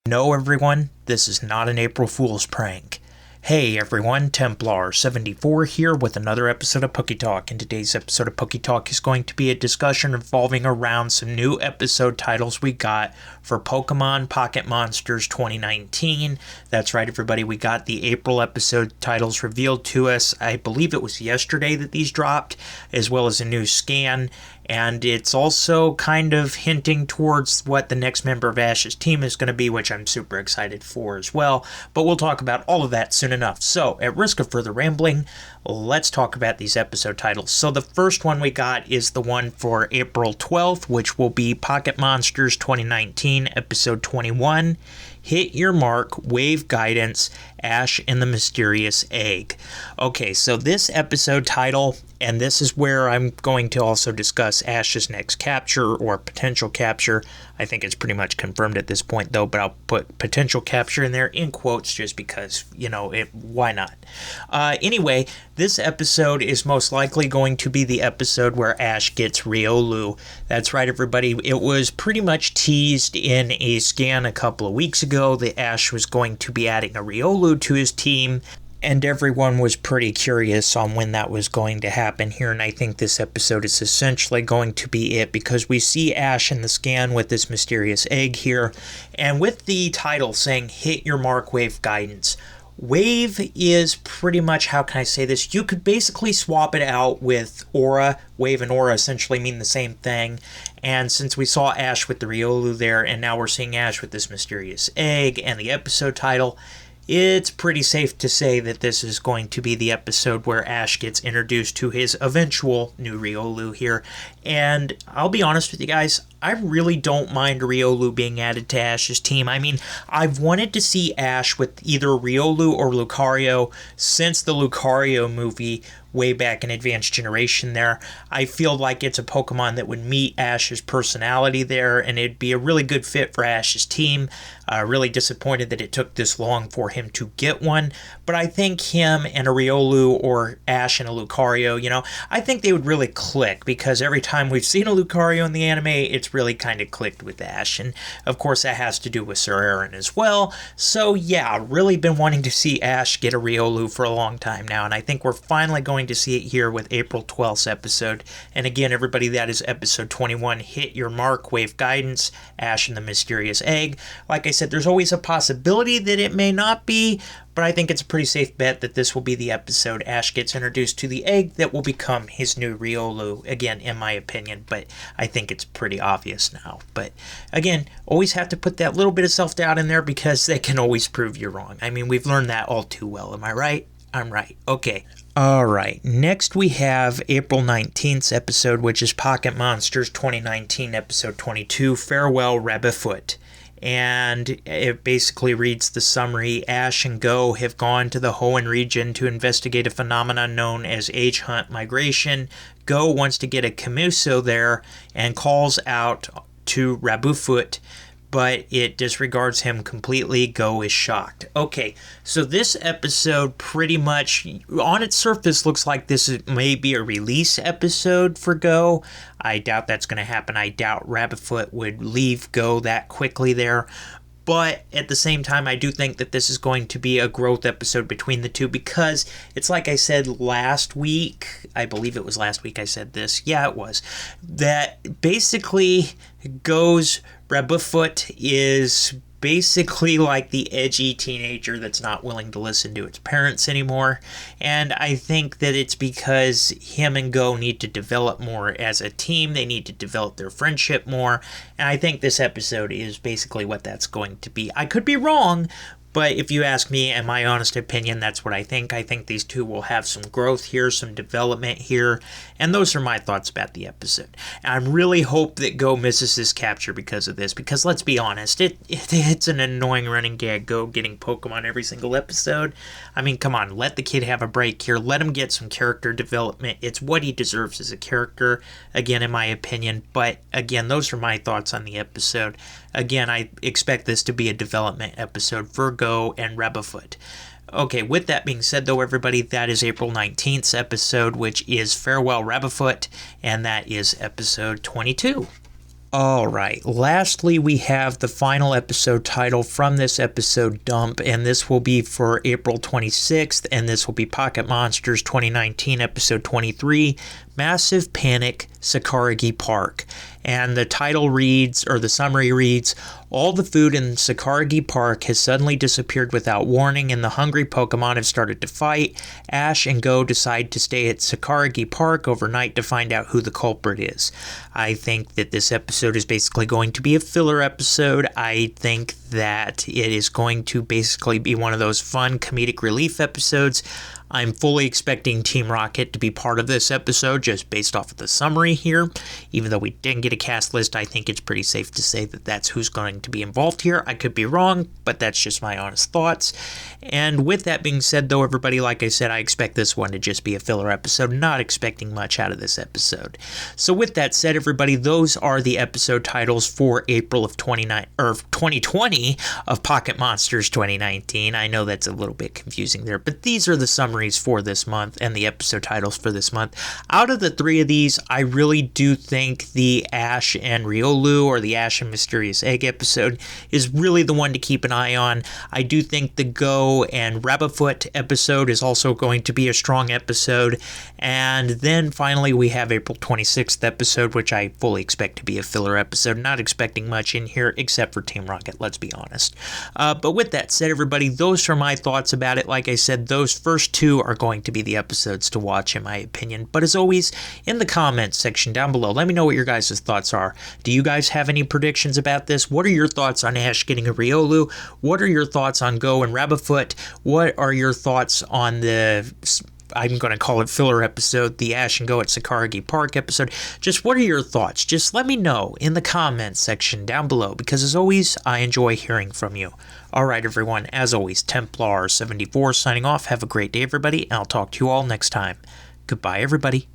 No, everyone, this is not an April Fool's prank. Hey everyone, Templar74 here with another episode of Pokey Talk, and today's episode of Pokey Talk is going to be a discussion revolving around some new episode titles we got for Pokemon Pocket Monsters 2019. That's right everybody, we got the April episode titles revealed to us. I believe it was yesterday that these dropped, as well as a new scan. And it's also kind of hinting towards what the next member of Ash's team is going to be, which I'm super excited for as well. But we'll talk about all of that soon enough. So, at risk of further rambling, let's talk about these episode titles. So the first one we got is the one for April 12th, which will be Pocket Monsters 2019, Episode 21. Hit Your Mark, Wave Guidance, Ash and the Mysterious Egg. Okay, so this episode title, and this is where I'm going to also discuss Ash's next capture or potential capture. I think it's pretty much confirmed at this point though, but I'll put potential capture in there in quotes just because, why not? Anyway, this episode is most likely going to be the episode where Ash gets Riolu. That's right, everybody. It was pretty much teased in a scan a couple of weeks ago that Ash was going to be adding a Riolu to his team, and everyone was pretty curious on when that was going to happen here, and I think this episode is essentially going to be it, because we see Ash in the scan with this mysterious egg here, and with the title saying Hit Your Mark, Wave Guidance. Wave is pretty much, how can I say this? You could basically swap it out with Aura. Wave and Aura essentially mean the same thing. And since we saw Ash with the Riolu there, and now we're seeing Ash with this mysterious egg and the episode title, it's pretty safe to say that this is going to be the episode where Ash gets introduced to his eventual new Riolu here. And I'll be honest with you guys, I really don't mind Riolu being added to Ash's team. I mean, I've wanted to see Ash with either Riolu or Lucario since the Lucario movie way back in Advanced Generation there. I feel like it's a Pokemon that would meet Ash's personality there, and it'd be a really good fit for Ash's team. Really disappointed that it took this long for him to get one, but I think him and a Riolu or Ash and a Lucario, I think they would really click, because every time we've seen a Lucario in the anime, it's really kind of clicked with Ash, and of course that has to do with Sir Aaron as well. So yeah, really been wanting to see Ash get a Riolu for a long time now, and I think we're finally going to see it here with April 12th's episode. And again, everybody, that is episode 21, Hit Your Mark, Wave Guidance, Ash and the Mysterious Egg. Like I said, there's always a possibility that it may not be, but I think it's a pretty safe bet that this will be the episode Ash gets introduced to the egg that will become his new Riolu, again, in my opinion, but I think it's pretty obvious now. But again, always have to put that little bit of self-doubt in there, because they can always prove you wrong. I mean, we've learned that all too well, am I right? I'm right. Okay. Alright, next we have April 19th's episode, which is Pocket Monsters 2019, episode 22, Farewell Rabbitfoot. And it basically reads the summary: Ash and Go have gone to the Hoenn region to investigate a phenomenon known as H-Hunt migration. Go wants to get a Camuso there and calls out to Rabbitfoot, but it disregards him completely. Go is shocked. Okay, so this episode pretty much, on its surface, looks like this may be a release episode for Go. I doubt that's going to happen. I doubt Rabbitfoot would leave Go that quickly there. But at the same time, I do think that this is going to be a growth episode between the two, because it's like I said last week, I believe it was last week I said this, yeah it was, that basically Go's Rabbitfoot is basically like the edgy teenager that's not willing to listen to its parents anymore, and I think that it's because him and Go need to develop more as a team. They need to develop their friendship more, and I think this episode is basically what that's going to be. I could be wrong, but if you ask me, in my honest opinion, that's what I think. I think these two will have some growth here, some development here, and those are my thoughts about the episode. I really hope that Go misses this capture because of this, because let's be honest, it's an annoying running gag, Go getting Pokemon every single episode. I mean, come on, let the kid have a break here. Let him get some character development. It's what he deserves as a character, again, in my opinion. But again, those are my thoughts on the episode. Again, I expect this to be a development episode for Go and Rabbitfoot. Okay, with that being said, though, everybody, that is April 19th's episode, which is Farewell Rabbitfoot, and that is episode 22. Alright, lastly we have the final episode title from this episode dump, and this will be for April 26th, and this will be Pocket Monsters 2019 episode 23, Massive Panic, Sakuragi Park. And the title reads, or the summary reads, all the food in Sakuragi Park has suddenly disappeared without warning, and the hungry Pokemon have started to fight. Ash and Go decide to stay at Sakuragi Park overnight to find out who the culprit is. I think that this episode is basically going to be a filler episode. I think that it is going to basically be one of those fun comedic relief episodes. I'm fully expecting Team Rocket to be part of this episode just based off of the summary here. Even though we didn't get a cast list, I think it's pretty safe to say that that's who's going to be involved here. I could be wrong, but that's just my honest thoughts. And with that being said, though, everybody, like I said, I expect this one to just be a filler episode, not expecting much out of this episode. So with that said, everybody, those are the episode titles for April of 2020 of Pocket Monsters 2019. I know that's a little bit confusing there, but these are the summaries for this month and the episode titles for this month. Out of the three of these, I really do think the Ash and Riolu, or the Ash and Mysterious Egg episode, is really the one to keep an eye on. I do think the Go and Rabbitfoot episode is also going to be a strong episode. And then finally we have April 26th episode, which I fully expect to be a filler episode. Not expecting much in here except for Team Rocket, let's be honest. But with that said, everybody, those are my thoughts about it. Like I said, those first two are going to be the episodes to watch in my opinion. But as always, in the comments section down below, let me know what your guys' thoughts are. Do you guys have any predictions about this? What are your thoughts on Ash getting a Riolu? What are your thoughts on Go and Rabbitfoot? What are your thoughts on the, I'm going to call it filler episode, the Ash and Go at Sakuragi Park episode? Just what are your thoughts? Just let me know in the comments section down below, because as always, I enjoy hearing from you. Alright everyone, as always, Templar74 signing off. Have a great day everybody, and I'll talk to you all next time. Goodbye everybody.